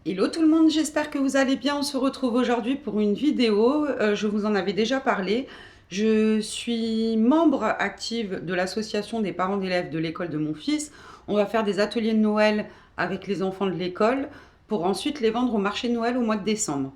Hello tout le monde, j'espère que vous allez bien. On se retrouve aujourd'hui pour une vidéo. Je vous en avais déjà parlé. Je suis membre active de l'association des parents d'élèves de l'école de mon fils. On va faire des ateliers de Noël avec les enfants de l'école pour ensuite les vendre au marché de Noël au mois de décembre.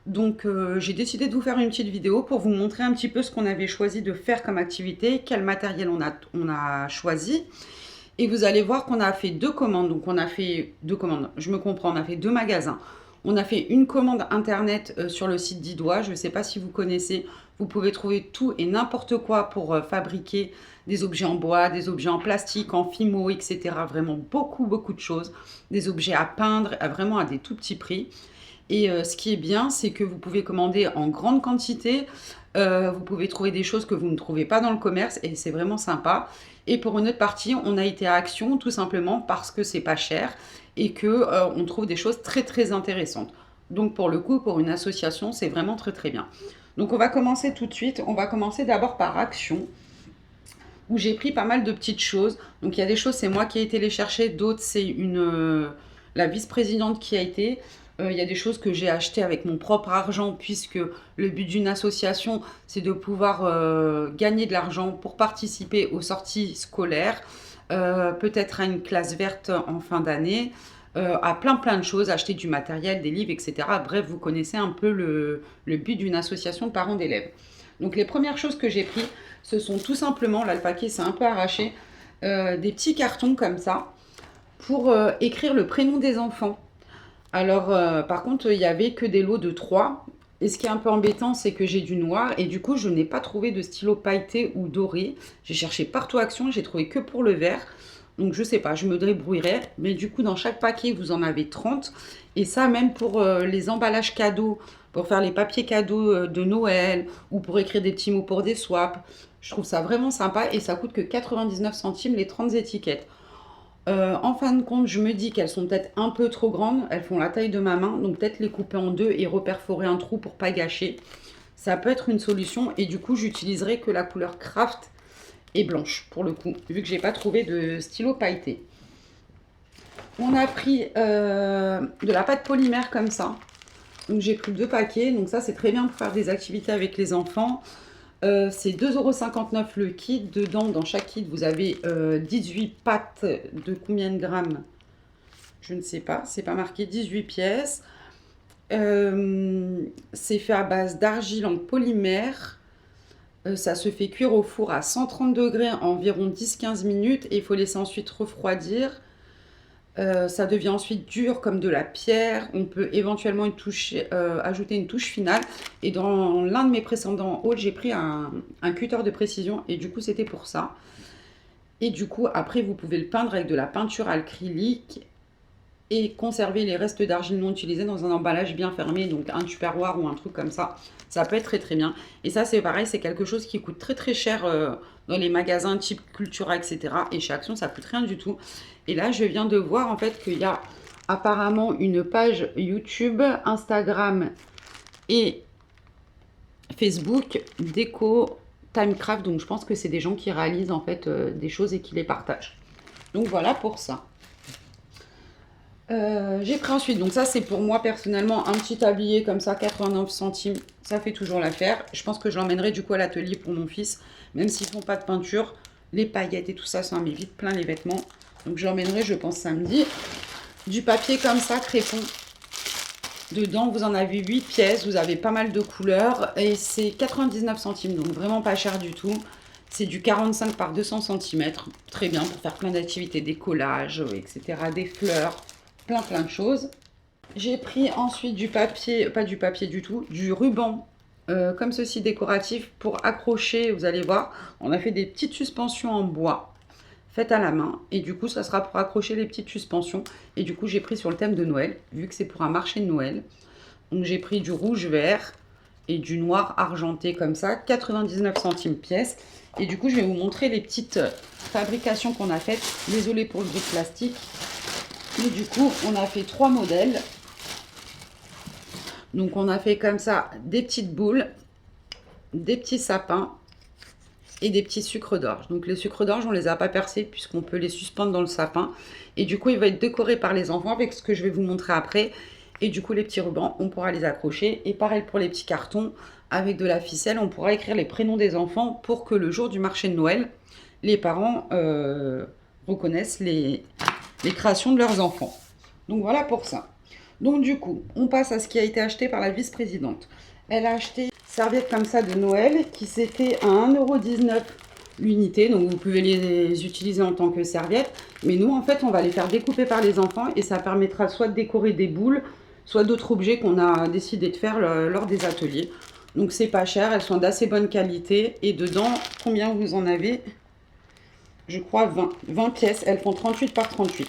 Donc j'ai décidé de vous faire une petite vidéo pour vous montrer un petit peu ce qu'on avait choisi de faire comme activité, quel matériel on a choisi. Et vous allez voir qu'on a fait deux commandes. Donc on a fait deux commandes, je me comprends, on a fait deux magasins. On a fait une commande internet sur le site d'Idois. Je ne sais pas si vous connaissez. Vous pouvez trouver tout et n'importe quoi pour fabriquer des objets en bois, des objets en plastique, en fimo, etc. Vraiment beaucoup, beaucoup de choses. Des objets à peindre, vraiment à des tout petits prix. Et ce qui est bien, c'est que vous pouvez commander en grande quantité. Vous pouvez trouver des choses que vous ne trouvez pas dans le commerce et c'est vraiment sympa. Et pour une autre partie, on a été à Action tout simplement parce que c'est pas cher et que on trouve des choses très très intéressantes. Donc pour le coup, pour une association, c'est vraiment très très bien. Donc on va commencer tout de suite. On va commencer d'abord par Action où j'ai pris pas mal de petites choses. Donc il y a des choses, c'est moi qui ai été les chercher, d'autres c'est la vice-présidente qui a été. Il y a des choses que j'ai achetées avec mon propre argent puisque le but d'une association, c'est de pouvoir gagner de l'argent pour participer aux sorties scolaires, peut-être à une classe verte en fin d'année, à plein de choses, acheter du matériel, des livres, etc. Bref, vous connaissez un peu le but d'une association de parents d'élèves. Donc les premières choses que j'ai pris, ce sont tout simplement, là le paquet s'est un peu arraché, des petits cartons comme ça pour écrire le prénom des enfants. Alors par contre, il n'y avait que des lots de 3. Et ce qui est un peu embêtant, c'est que j'ai du noir et du coup, je n'ai pas trouvé de stylo pailleté ou doré. J'ai cherché partout Action, j'ai trouvé que pour le vert. Donc je sais pas, je me débrouillerai. Mais du coup, dans chaque paquet, vous en avez 30. Et ça, même pour les emballages cadeaux, pour faire les papiers cadeaux de Noël ou pour écrire des petits mots pour des swaps. Je trouve ça vraiment sympa et ça coûte que 99 centimes les 30 étiquettes. En fin de compte, je me dis qu'elles sont peut-être un peu trop grandes. Elles font la taille de ma main. Donc peut-être les couper en deux et reperforer un trou pour pas gâcher. Ça peut être une solution. Et du coup, j'utiliserai que la couleur craft et blanche pour le coup, vu que j'ai pas trouvé de stylo pailleté. On a pris de la pâte polymère comme ça. Donc j'ai pris deux paquets. Donc ça, c'est très bien pour faire des activités avec les enfants. C'est 2,59 € le kit. Dedans, dans chaque kit, vous avez 18 pâtes de combien de grammes? Je ne sais pas. C'est pas marqué. 18 pièces. C'est fait à base d'argile en polymère. Ça se fait cuire au four à 130 degrés environ 10-15 minutes. Et il faut laisser ensuite refroidir. Ça devient ensuite dur comme de la pierre. On peut éventuellement ajouter une touche finale. Et dans l'un de mes précédents hauls, j'ai pris un cutter de précision. Et du coup, c'était pour ça. Et du coup, après, vous pouvez le peindre avec de la peinture acrylique et conserver les restes d'argile non utilisés dans un emballage bien fermé. Donc un tupperware ou un truc comme ça. Ça peut être très très bien. Et ça, c'est pareil, c'est quelque chose qui coûte très très cher dans les magasins type Cultura, etc. Et chez Action, ça coûte rien du tout. Et là, je viens de voir en fait qu'il y a apparemment une page YouTube, Instagram et Facebook déco Timecraft. Donc je pense que c'est des gens qui réalisent en fait des choses et qui les partagent. Donc voilà pour ça. J'ai pris ensuite, donc ça c'est pour moi personnellement, un petit tablier comme ça, 89 centimes, ça fait toujours l'affaire. Je pense que je l'emmènerai du coup à l'atelier pour mon fils, même s'ils font pas de peinture, les paillettes et tout ça, ça en met vite plein les vêtements. Donc je l'emmènerai, je pense, samedi. Du papier comme ça, crépon. Dedans, vous en avez 8 pièces, vous avez pas mal de couleurs et c'est 99 centimes, donc vraiment pas cher du tout. C'est du 45 par 200 cm, très bien pour faire plein d'activités, des collages, etc., des fleurs, plein de choses. J'ai pris ensuite du papier, pas du papier du tout, du ruban comme ceci décoratif pour accrocher, vous allez voir, on a fait des petites suspensions en bois faites à la main et du coup ça sera pour accrocher les petites suspensions et du coup j'ai pris sur le thème de Noël vu que c'est pour un marché de Noël. Donc j'ai pris du rouge vert et du noir argenté comme ça, 99 centimes pièce. Et du coup je vais vous montrer les petites fabrications qu'on a faites. Désolée pour le bruit de plastique. Et du coup on a fait 3 modèles. Donc on a fait comme ça des petites boules, des petits sapins et des petits sucres d'orge. Donc les sucres d'orge, on les a pas percés puisqu'on peut les suspendre dans le sapin. Et du coup, il va être décoré par les enfants avec ce que je vais vous montrer après. Et du coup, les petits rubans, on pourra les accrocher. Et pareil pour les petits cartons, avec de la ficelle, on pourra écrire les prénoms des enfants pour que le jour du marché de Noël, les parents reconnaissent les créations de leurs enfants. Donc voilà pour ça. Donc du coup, on passe à ce qui a été acheté par la vice-présidente. Elle a acheté une serviette comme ça de Noël qui s'était à 1,19 € l'unité. Donc vous pouvez les utiliser en tant que serviette. Mais nous, en fait, on va les faire découper par les enfants et ça permettra soit de décorer des boules, soit d'autres objets qu'on a décidé de faire lors des ateliers. Donc c'est pas cher, elles sont d'assez bonne qualité. Et dedans, combien vous en avez? Je crois 20 pièces. Elles font 38 par 38.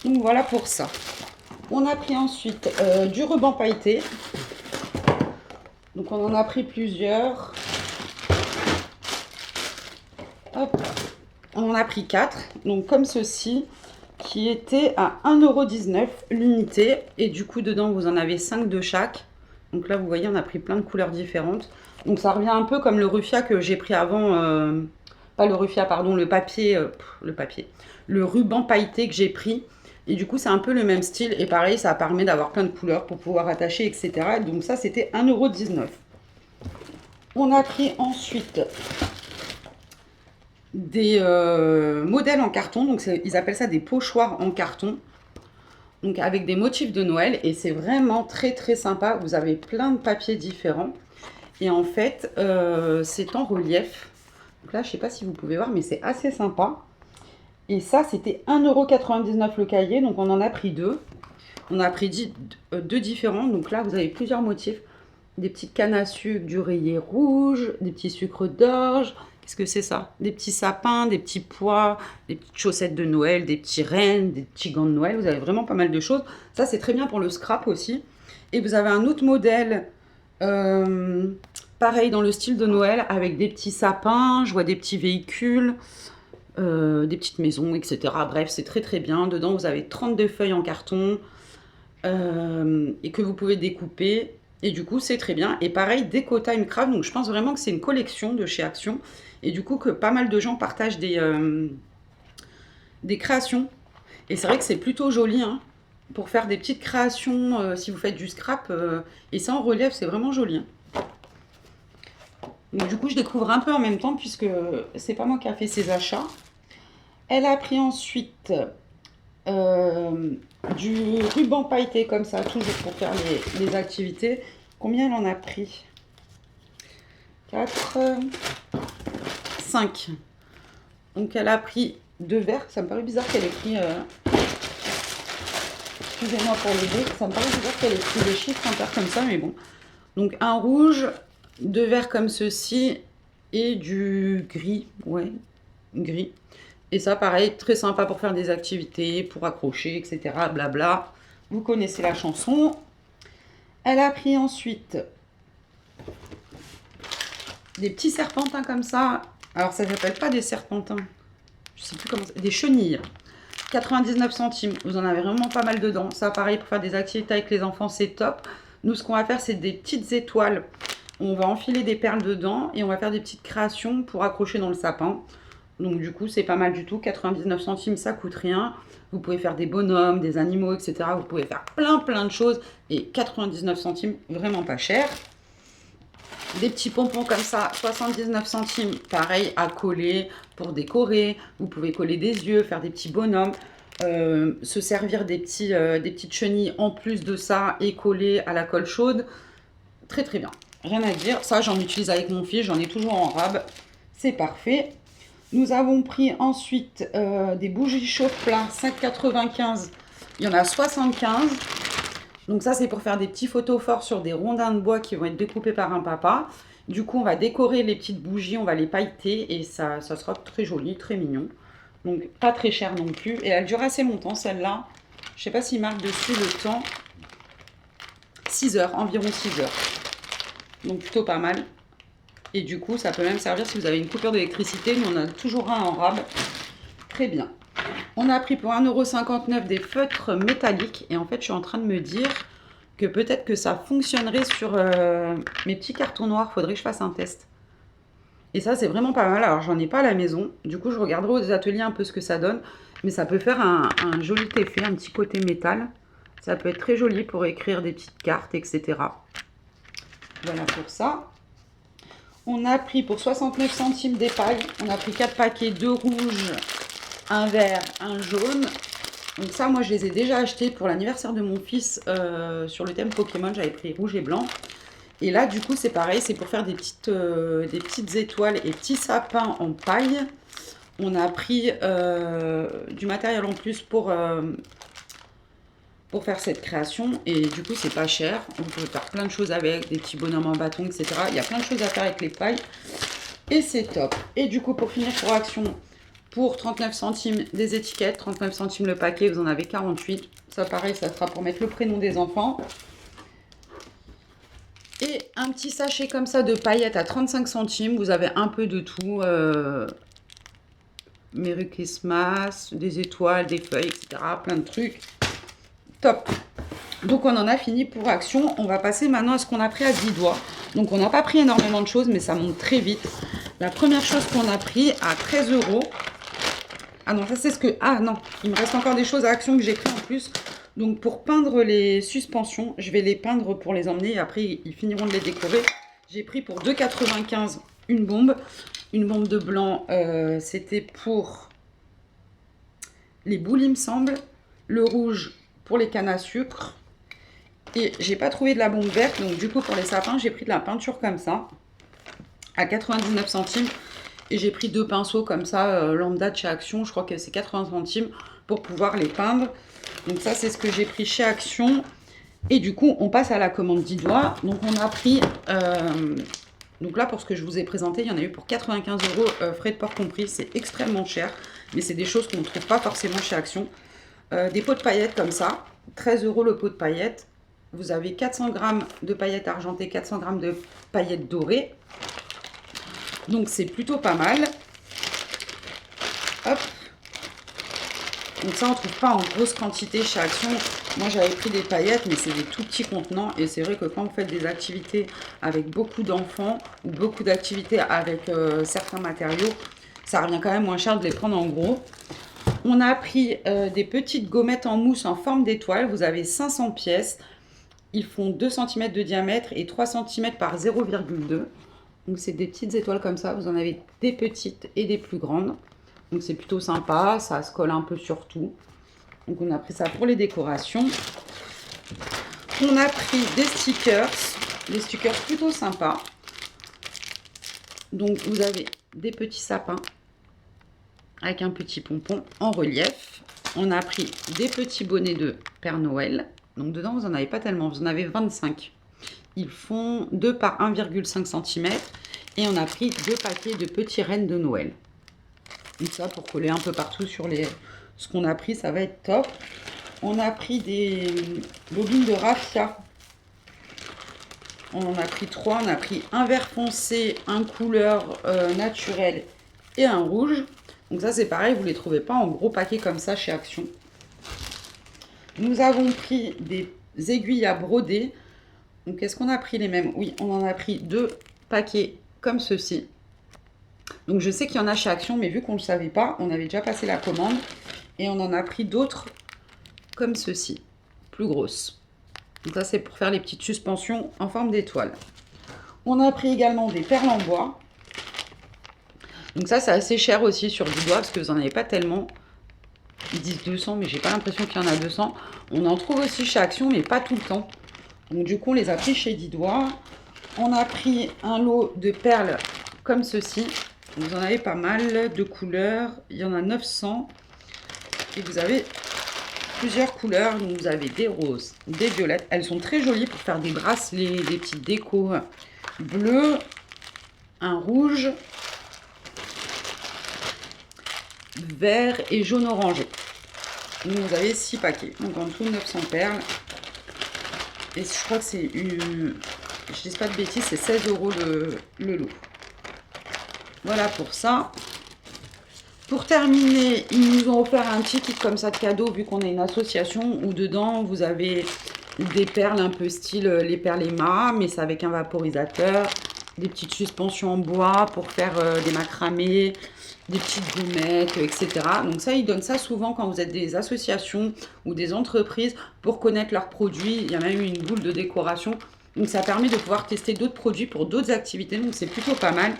Donc voilà pour ça. On a pris ensuite du ruban pailleté. Donc on en a pris plusieurs. Hop. On en a pris 4. Donc comme ceci, qui était à 1,19 € l'unité. Et du coup, dedans, vous en avez 5 de chaque. Donc là, vous voyez, on a pris plein de couleurs différentes. Donc ça revient un peu comme le ruffia que j'ai pris avant. Pas le ruffia, pardon, le papier. Le ruban pailleté que j'ai pris. Et du coup, c'est un peu le même style. Et pareil, ça permet d'avoir plein de couleurs pour pouvoir attacher, etc. Donc ça, c'était 1,19 €. On a pris ensuite des modèles en carton. Donc ils appellent ça des pochoirs en carton. Donc avec des motifs de Noël. Et c'est vraiment très très sympa. Vous avez plein de papiers différents. Et en fait, c'est en relief. Donc là, je ne sais pas si vous pouvez voir, mais c'est assez sympa. Et ça, c'était 1,99 € le cahier. Donc, on en a pris 2. On a pris 2 différents. Donc là, vous avez plusieurs motifs. Des petites cannes à sucre, du rayé rouge, des petits sucres d'orge. Qu'est-ce que c'est ça? Des petits sapins, des petits pois, des petites chaussettes de Noël, des petits rennes, des petits gants de Noël. Vous avez vraiment pas mal de choses. Ça, c'est très bien pour le scrap aussi. Et vous avez un autre modèle, pareil dans le style de Noël, avec des petits sapins. Je vois des petits véhicules. Des petites maisons, etc. Bref, c'est très très bien. Dedans, vous avez 32 feuilles en carton et que vous pouvez découper. Et du coup, c'est très bien. Et pareil, Déco Time Craft. Donc, je pense vraiment que c'est une collection de chez Action. Et du coup, que pas mal de gens partagent des créations. Et c'est vrai que c'est plutôt joli, hein, pour faire des petites créations si vous faites du scrap. Et ça en relief, c'est vraiment joli. Hein. Donc, du coup, je découvre un peu en même temps puisque c'est pas moi qui a fait ces achats. Elle a pris ensuite du ruban pailleté comme ça, toujours pour faire les activités. Combien elle en a pris? 4, 5. Donc elle a pris 2 verres. Ça me paraît bizarre qu'elle ait pris... Excusez-moi pour le bruit. Ça me paraît bizarre qu'elle ait pris les chiffres en paire comme ça, mais bon. Donc un rouge, 2 verres comme ceci et du gris. Ouais, gris. Et ça, pareil, très sympa pour faire des activités, pour accrocher, etc. Blabla. Vous connaissez la chanson. Elle a pris ensuite des petits serpentins comme ça. Alors, ça ne s'appelle pas des serpentins. Je ne sais plus comment ça... Des chenilles. 99 centimes. Vous en avez vraiment pas mal dedans. Ça, pareil, pour faire des activités avec les enfants, c'est top. Nous, ce qu'on va faire, c'est des petites étoiles. On va enfiler des perles dedans et on va faire des petites créations pour accrocher dans le sapin. Donc du coup, c'est pas mal du tout. 99 centimes, ça coûte rien. Vous pouvez faire des bonhommes, des animaux, etc. Vous pouvez faire plein de choses. Et 99 centimes, vraiment pas cher. Des petits pompons comme ça, 79 centimes, pareil, à coller pour décorer. Vous pouvez coller des yeux, faire des petits bonhommes. Se servir des petites chenilles en plus de ça et coller à la colle chaude. Très très bien. Rien à dire. Ça, j'en utilise avec mon fils. J'en ai toujours en rab. C'est parfait. Nous avons pris ensuite des bougies chauffe-plat 5,95. Il y en a 75. Donc ça, c'est pour faire des petits photos forts sur des rondins de bois qui vont être découpés par un papa. Du coup, on va décorer les petites bougies, on va les pailleter et ça sera très joli, très mignon. Donc pas très cher non plus. Et elle dure assez longtemps, celle-là. Je ne sais pas s'il marque dessus le temps. 6 heures, environ 6 heures. Donc plutôt pas mal. Et du coup, ça peut même servir si vous avez une coupure d'électricité. Nous, on a toujours un en rab. Très bien. On a pris pour 1,59 € des feutres métalliques. Et en fait, je suis en train de me dire que peut-être que ça fonctionnerait sur mes petits cartons noirs. Il faudrait que je fasse un test. Et ça, c'est vraiment pas mal. Alors, j'en ai pas à la maison. Du coup, je regarderai aux ateliers un peu ce que ça donne. Mais ça peut faire un joli effet, un petit côté métal. Ça peut être très joli pour écrire des petites cartes, etc. Voilà pour ça. On a pris pour 69 centimes des pailles. On a pris 4 paquets, 2 rouges, un vert, un jaune. Donc ça, moi, je les ai déjà achetés pour l'anniversaire de mon fils sur le thème Pokémon. J'avais pris rouge et blanc. Et là, du coup, c'est pareil. C'est pour faire des petites étoiles et petits sapins en paille. On a pris du matériel en plus pour faire cette création. Et du coup, c'est pas cher. On peut faire plein de choses avec, des petits bonhommes en bâton, etc. Il y a plein de choses à faire avec les pailles. Et c'est top. Et du coup, pour finir pour Action, pour 39 centimes des étiquettes, 39 centimes le paquet, vous en avez 48. Ça, pareil, ça sera pour mettre le prénom des enfants. Et un petit sachet comme ça de paillettes à 35 centimes. Vous avez un peu de tout. Merry Christmas, des étoiles, des feuilles, etc. Plein de trucs. Top. Donc on en a fini pour Action. On va passer maintenant à ce qu'on a pris à 10 doigts. Donc on n'a pas pris énormément de choses, mais ça monte très vite. La première chose qu'on a pris à 13 €. Ah non, ça c'est ce que... Ah non, il me reste encore des choses à Action que j'ai pris en plus. Donc pour peindre les suspensions, je vais les peindre pour les emmener. Et après, ils finiront de les décorer. J'ai pris pour 2,95 € une bombe. Une bombe de blanc, c'était pour les boules, il me semble. Le rouge pour les cannes à sucre. Et j'ai pas trouvé de la bombe verte. Donc du coup, pour les sapins, j'ai pris de la peinture comme ça. À 99 centimes. Et j'ai pris 2 pinceaux comme ça, lambda de chez Action. Je crois que c'est 80 centimes pour pouvoir les peindre. Donc ça, c'est ce que j'ai pris chez Action. Et du coup, on passe à la commande 10 doigts. Donc on a pris... donc là, pour ce que je vous ai présenté, il y en a eu pour 95 €, frais de port compris. C'est extrêmement cher. Mais c'est des choses qu'on ne trouve pas forcément chez Action. Des pots de paillettes comme ça. 13 € le pot de paillettes. Vous avez 400 g de paillettes argentées, 400 g de paillettes dorées. Donc c'est plutôt pas mal. Hop. Donc ça, on ne trouve pas en grosse quantité chez Action. Moi, j'avais pris des paillettes, mais c'est des tout petits contenants. Et c'est vrai que quand vous faites des activités avec beaucoup d'enfants ou beaucoup d'activités avec certains matériaux, ça revient quand même moins cher de les prendre en gros. On a pris des petites gommettes en mousse en forme d'étoile. Vous avez 500 pièces. Ils font 2 cm de diamètre et 3 cm par 0,2. Donc c'est des petites étoiles comme ça. Vous en avez des petites et des plus grandes. Donc c'est plutôt sympa. Ça se colle un peu sur tout. Donc on a pris ça pour les décorations. On a pris des stickers. Des stickers plutôt sympas. Donc vous avez des petits sapins avec un petit pompon en relief. On a pris des petits bonnets de Père Noël. Donc dedans, vous n'en avez pas tellement. Vous en avez 25. Ils font 2 par 1,5 cm. Et on a pris 2 paquets de petits rennes de Noël. Donc ça, pour coller un peu partout sur ce qu'on a pris, ça va être top. On a pris des bobines de raffia. On en a pris 3. On a pris un vert foncé, un couleur naturelle et un rouge. Donc ça, c'est pareil, vous ne les trouvez pas en gros paquet comme ça chez Action. Nous avons pris des aiguilles à broder. Donc, est-ce qu'on a pris les mêmes? Oui, on en a pris 2 paquets comme ceci. Donc, je sais qu'il y en a chez Action, mais vu qu'on ne le savait pas, on avait déjà passé la commande. Et on en a pris d'autres comme ceci, plus grosses. Donc, ça, c'est pour faire les petites suspensions en forme d'étoile. On a pris également des perles en bois. Donc ça, c'est assez cher aussi sur 10 doigts parce que vous n'en avez pas tellement. Ils disent 200, mais j'ai pas l'impression qu'il y en a 200. On en trouve aussi chez Action, mais pas tout le temps. Donc du coup, on les a pris chez 10 doigts. On a pris un lot de perles comme ceci. Vous en avez pas mal de couleurs. Il y en a 900. Et vous avez plusieurs couleurs. Donc vous avez des roses, des violettes. Elles sont très jolies pour faire des bracelets, des petites décos bleues, un rouge, vert et jaune orangé. Donc vous avez 6 paquets. Donc en tout 900 perles. Et je crois que c'est une... Je dis pas de bêtises, c'est 16 € le lot. Voilà pour ça. Pour terminer, ils nous ont offert un petit kit comme ça de cadeau, vu qu'on est une association où dedans vous avez des perles un peu style les perles Emma, mais c'est avec un vaporisateur. des petites suspensions en bois pour faire des macramés, des petites gommettes, etc. Donc ça, ils donnent ça souvent quand vous êtes des associations ou des entreprises pour connaître leurs produits. Il y a même une boule de décoration. Donc ça permet de pouvoir tester d'autres produits pour d'autres activités. Donc c'est plutôt pas mal.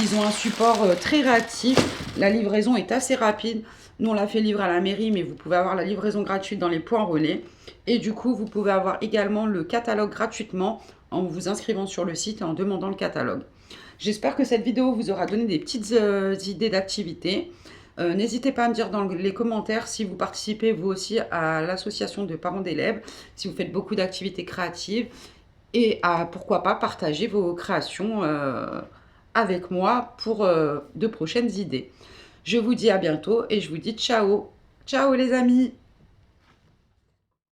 Ils ont un support très réactif. La livraison est assez rapide. Nous, on l'a fait livrer à la mairie, mais vous pouvez avoir la livraison gratuite dans les points relais. Et du coup, vous pouvez avoir également le catalogue gratuitement en vous inscrivant sur le site et en demandant le catalogue. J'espère que cette vidéo vous aura donné des petites idées d'activités. N'hésitez pas à me dire dans les commentaires si vous participez vous aussi à l'association de parents d'élèves, si vous faites beaucoup d'activités créatives et à pourquoi pas partager vos créations avec moi pour de prochaines idées. Je vous dis à bientôt et je vous dis ciao. Ciao les amis!